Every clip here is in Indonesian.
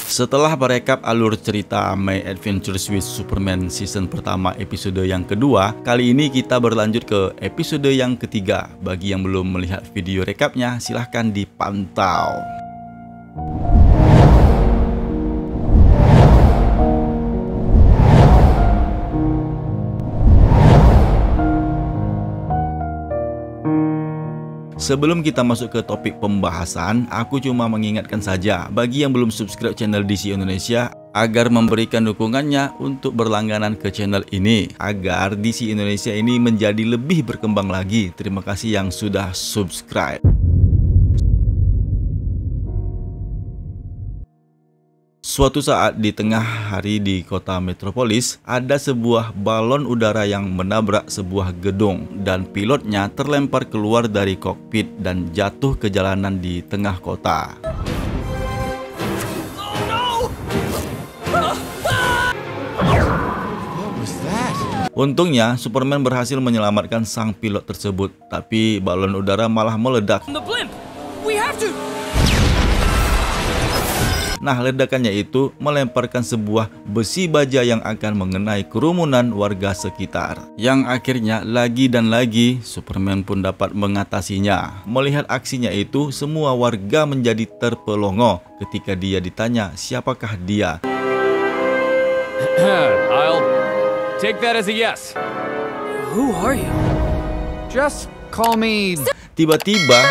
Setelah merekap alur cerita My Adventures with Superman season pertama episode yang kedua, kali ini kita berlanjut ke episode yang ketiga. Bagi yang belum melihat video rekapnya, silahkan dipantau. Sebelum kita masuk ke topik pembahasan, aku cuma mengingatkan saja bagi yang belum subscribe channel DC Indonesia agar memberikan dukungannya untuk berlangganan ke channel ini agar DC Indonesia ini menjadi lebih berkembang lagi. Terima kasih yang sudah subscribe. Suatu saat di tengah hari di kota metropolis, ada sebuah balon udara yang menabrak sebuah gedung dan pilotnya terlempar keluar dari kokpit dan jatuh ke jalanan di tengah kota. Untungnya, Superman berhasil menyelamatkan sang pilot tersebut, tapi balon udara malah meledak. Nah, ledakannya itu melemparkan sebuah besi baja yang akan mengenai kerumunan warga sekitar. Yang akhirnya lagi dan lagi Superman pun dapat mengatasinya. Melihat aksinya itu, semua warga menjadi terpelongo ketika dia ditanya siapakah dia. I'll take that as a yes. Who are you? Just call me... Tiba-tiba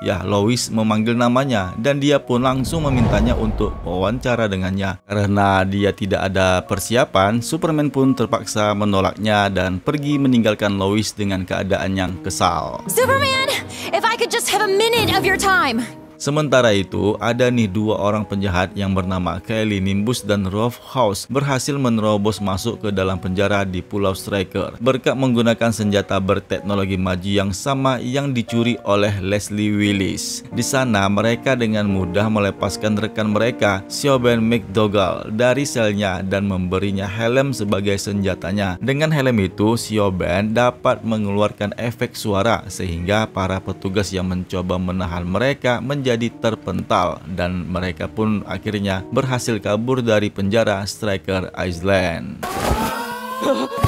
ya, Lois memanggil namanya dan dia pun langsung memintanya untuk wawancara dengannya. Karena dia tidak ada persiapan, Superman pun terpaksa menolaknya dan pergi meninggalkan Lois dengan keadaan yang kesal. Superman, if I could just have a minute of your time. Sementara itu, ada nih dua orang penjahat yang bernama Kelly Nimbus dan Rolf House berhasil menerobos masuk ke dalam penjara di Pulau Stryker berkat menggunakan senjata berteknologi maju yang sama yang dicuri oleh Leslie Willis. Di sana, mereka dengan mudah melepaskan rekan mereka, Siobhan McDougall, dari selnya dan memberinya helm sebagai senjatanya. Dengan helm itu, Siobhan dapat mengeluarkan efek suara sehingga para petugas yang mencoba menahan mereka menjadi terpental dan mereka pun akhirnya berhasil kabur dari penjara Stryker Island.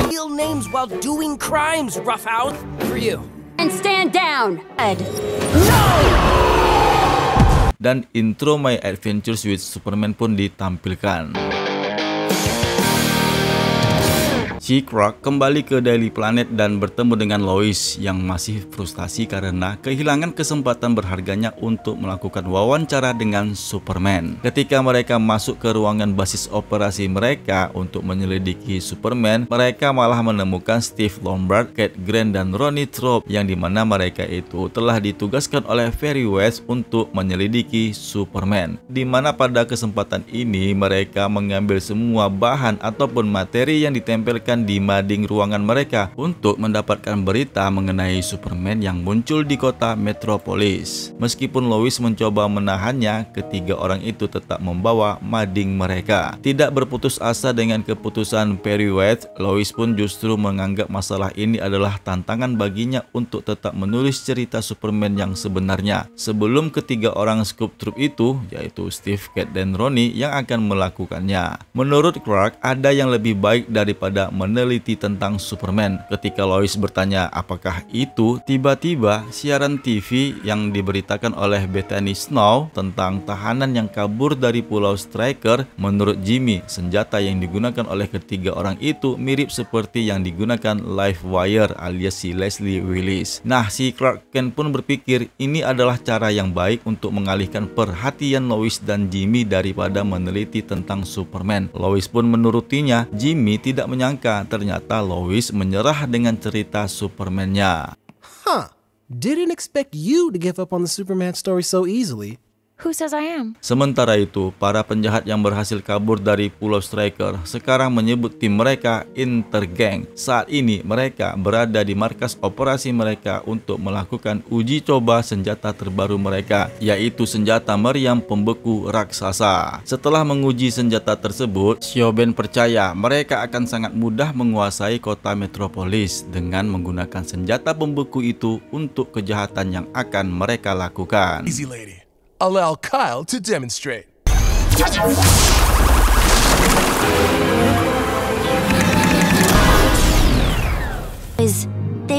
Real names while doing crimes, roughhouse. For you. And stand down. Ed. Dan intro My Adventures with Superman pun ditampilkan. Si Clark kembali ke Daily Planet dan bertemu dengan Lois yang masih frustasi karena kehilangan kesempatan berharganya untuk melakukan wawancara dengan Superman. Ketika mereka masuk ke ruangan basis operasi mereka untuk menyelidiki Superman, mereka malah menemukan Steve Lombard, Kate Grant, dan Ronnie Thorpe yang dimana mereka itu telah ditugaskan oleh Barry West untuk menyelidiki Superman. Dimana pada kesempatan ini mereka mengambil semua bahan ataupun materi yang ditempelkan di mading ruangan mereka untuk mendapatkan berita mengenai Superman yang muncul di kota metropolis. Meskipun Lois mencoba menahannya, ketiga orang itu tetap membawa mading mereka. Tidak berputus asa dengan keputusan Barry West, Lois pun justru menganggap masalah ini adalah tantangan baginya untuk tetap menulis cerita Superman yang sebenarnya sebelum ketiga orang Scoop Troop itu, yaitu Steve, Kate, dan Ronnie yang akan melakukannya. Menurut Clark, ada yang lebih baik daripada meneliti tentang Superman. Ketika Lois bertanya apakah itu, tiba-tiba siaran TV yang diberitakan oleh Bethany Snow tentang tahanan yang kabur dari Pulau Stryker. Menurut Jimmy, senjata yang digunakan oleh ketiga orang itu mirip seperti yang digunakan Livewire alias si Leslie Willis. Nah, si Clark Kent pun berpikir ini adalah cara yang baik untuk mengalihkan perhatian Lois dan Jimmy daripada meneliti tentang Superman. Lois pun menurutinya. Jimmy tidak menyangka ternyata Lois menyerah dengan cerita Superman-nya. Didn't expect you to give up on the Superman story so easily. Who says I am? Sementara itu, para penjahat yang berhasil kabur dari Pulau Stryker sekarang menyebut tim mereka Intergang. Saat ini mereka berada di markas operasi mereka untuk melakukan uji coba senjata terbaru mereka, yaitu senjata meriam pembeku raksasa. Setelah menguji senjata tersebut, Siobhan percaya mereka akan sangat mudah menguasai kota metropolis dengan menggunakan senjata pembeku itu untuk kejahatan yang akan mereka lakukan. Easy lady. Allow Kyle to demonstrate. They've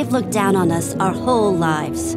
looked down on us our whole lives.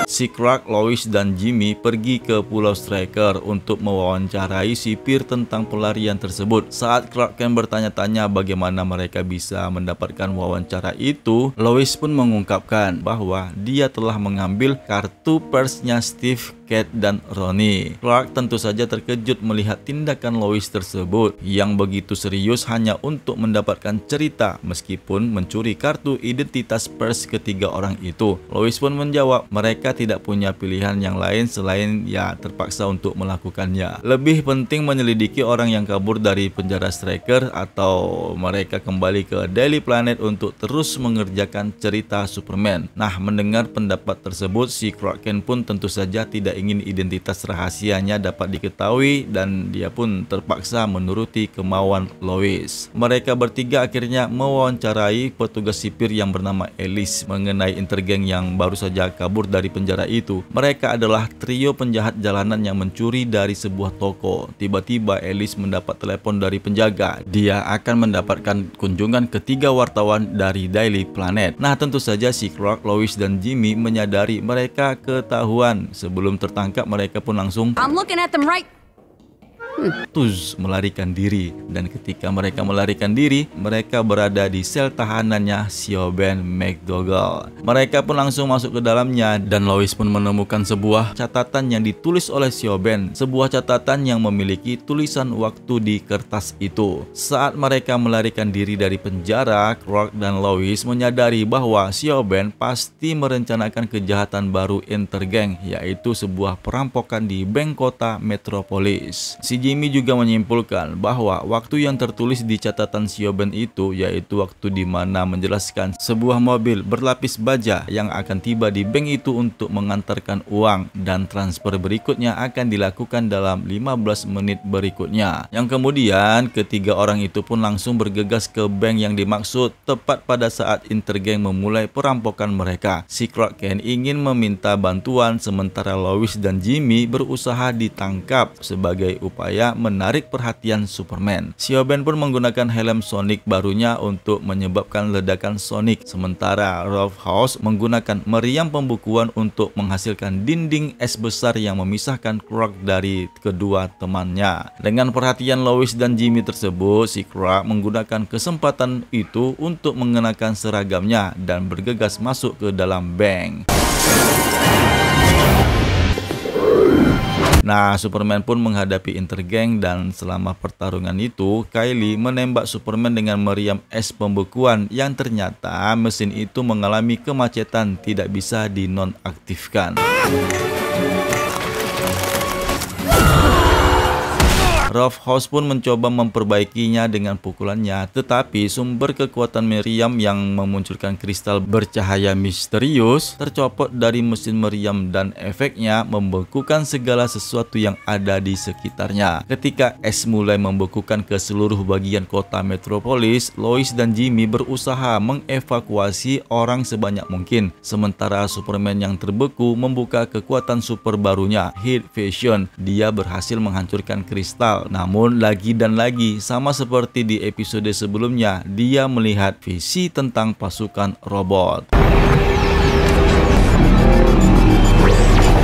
Si Clark, Lois, dan Jimmy pergi ke Pulau Striker untuk mewawancarai sipir tentang pelarian tersebut. Saat Clark Kent bertanya-tanya bagaimana mereka bisa mendapatkan wawancara itu, Lois pun mengungkapkan bahwa dia telah mengambil kartu persnya Steve, Kate, dan Ronnie. Clark tentu saja terkejut melihat tindakan Lois tersebut yang begitu serius hanya untuk mendapatkan cerita meskipun mencuri kartu identitas pers ketiga orang itu. Lois pun menjawab mereka tidak punya pilihan yang lain selain terpaksa untuk melakukannya. Lebih penting menyelidiki orang yang kabur dari penjara Striker atau mereka kembali ke Daily Planet untuk terus mengerjakan cerita Superman. Nah, mendengar pendapat tersebut, si Clark Kent pun tentu saja tidak ingin identitas rahasianya dapat diketahui dan dia pun terpaksa menuruti kemauan Lois. Mereka bertiga akhirnya mewawancarai petugas sipir yang bernama Alice mengenai intergeng yang baru saja kabur dari penjara itu. Mereka adalah trio penjahat jalanan yang mencuri dari sebuah toko. Tiba-tiba Alice mendapat telepon dari penjaga. Dia akan mendapatkan kunjungan ketiga wartawan dari Daily Planet. Nah, tentu saja si Clark, Lois, dan Jimmy menyadari mereka ketahuan. Sebelum tertangkap, mereka pun langsung I'm looking at them right. melarikan diri, dan ketika mereka melarikan diri, mereka berada di sel tahanannya Siobhan McDougal. Mereka pun langsung masuk ke dalamnya dan Lois pun menemukan sebuah catatan yang ditulis oleh Siobhan, sebuah catatan yang memiliki tulisan waktu di kertas itu. Saat mereka melarikan diri dari penjara, Clark dan Lois menyadari bahwa Siobhan pasti merencanakan kejahatan baru intergeng, yaitu sebuah perampokan di bank kota Metropolis. Si Jimmy juga menyimpulkan bahwa waktu yang tertulis di catatan Siobhan itu yaitu waktu di mana menjelaskan sebuah mobil berlapis baja yang akan tiba di bank itu untuk mengantarkan uang dan transfer berikutnya akan dilakukan dalam 15 menit berikutnya. Yang kemudian ketiga orang itu pun langsung bergegas ke bank yang dimaksud tepat pada saat intergeng memulai perampokan mereka. Si Clark Kent ingin meminta bantuan sementara Lois dan Jimmy berusaha ditangkap sebagai upaya menarik perhatian Superman. Siobhan pun menggunakan helm Sonic barunya untuk menyebabkan ledakan Sonic, sementara Ralph House menggunakan meriam pembukuan untuk menghasilkan dinding es besar yang memisahkan Clark dari kedua temannya. Dengan perhatian Lois dan Jimmy tersebut, si Clark menggunakan kesempatan itu untuk mengenakan seragamnya dan bergegas masuk ke dalam bank. Nah, Superman pun menghadapi intergeng dan selama pertarungan itu, Kylie menembak Superman dengan meriam es pembekuan yang ternyata mesin itu mengalami kemacetan, tidak bisa dinonaktifkan. Ralph House pun mencoba memperbaikinya dengan pukulannya, tetapi sumber kekuatan meriam yang memunculkan kristal bercahaya misterius tercopot dari mesin meriam dan efeknya membekukan segala sesuatu yang ada di sekitarnya. Ketika es mulai membekukan ke seluruh bagian kota Metropolis, Lois dan Jimmy berusaha mengevakuasi orang sebanyak mungkin, sementara Superman yang terbeku membuka kekuatan super barunya, Heat Vision. Dia berhasil menghancurkan kristal. Namun lagi dan lagi, sama seperti di episode sebelumnya, dia melihat visi tentang pasukan robot.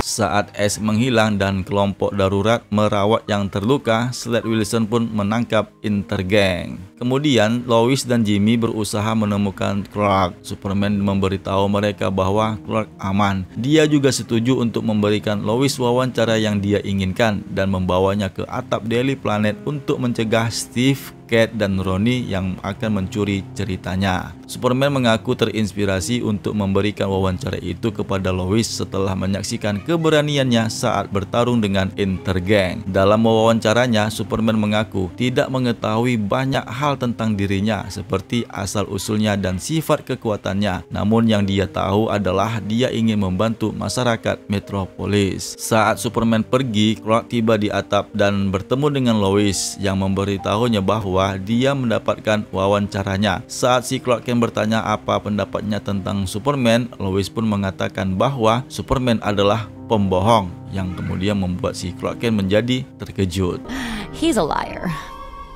Saat es menghilang dan kelompok darurat merawat yang terluka, Slade Wilson pun menangkap intergeng. Kemudian Lois dan Jimmy berusaha menemukan Clark. Superman memberitahu mereka bahwa Clark aman. Dia juga setuju untuk memberikan Lois wawancara yang dia inginkan dan membawanya ke atap Daily Planet untuk mencegah Steve, Kate, dan Ronnie yang akan mencuri ceritanya. Superman mengaku terinspirasi untuk memberikan wawancara itu kepada Lois setelah menyaksikan keberaniannya saat bertarung dengan intergeng. Dalam wawancaranya, Superman mengaku tidak mengetahui banyak hal tentang dirinya seperti asal-usulnya dan sifat kekuatannya. Namun yang dia tahu adalah dia ingin membantu masyarakat Metropolis. Saat Superman pergi, Clark tiba di atap dan bertemu dengan Lois yang memberitahunya bahwa bahwa dia mendapatkan wawancaranya. Saat si Clark Kent bertanya apa pendapatnya tentang Superman, Lois pun mengatakan bahwa Superman adalah pembohong, yang kemudian membuat si Clark Kent menjadi terkejut. He's a liar.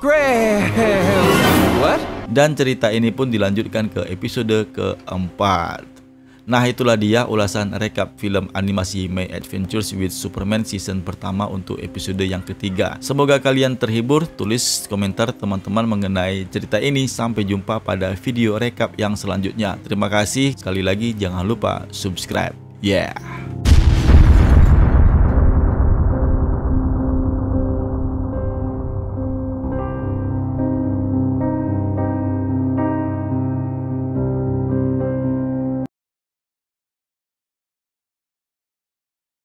Graham! What? Dan cerita ini pun dilanjutkan ke episode keempat. Nah, itulah dia ulasan rekap film animasi My Adventures with Superman season pertama untuk episode yang ketiga. Semoga kalian terhibur. Tulis komentar teman-teman mengenai cerita ini. Sampai jumpa pada video rekap yang selanjutnya. Terima kasih. Sekali lagi jangan lupa subscribe. Yeah.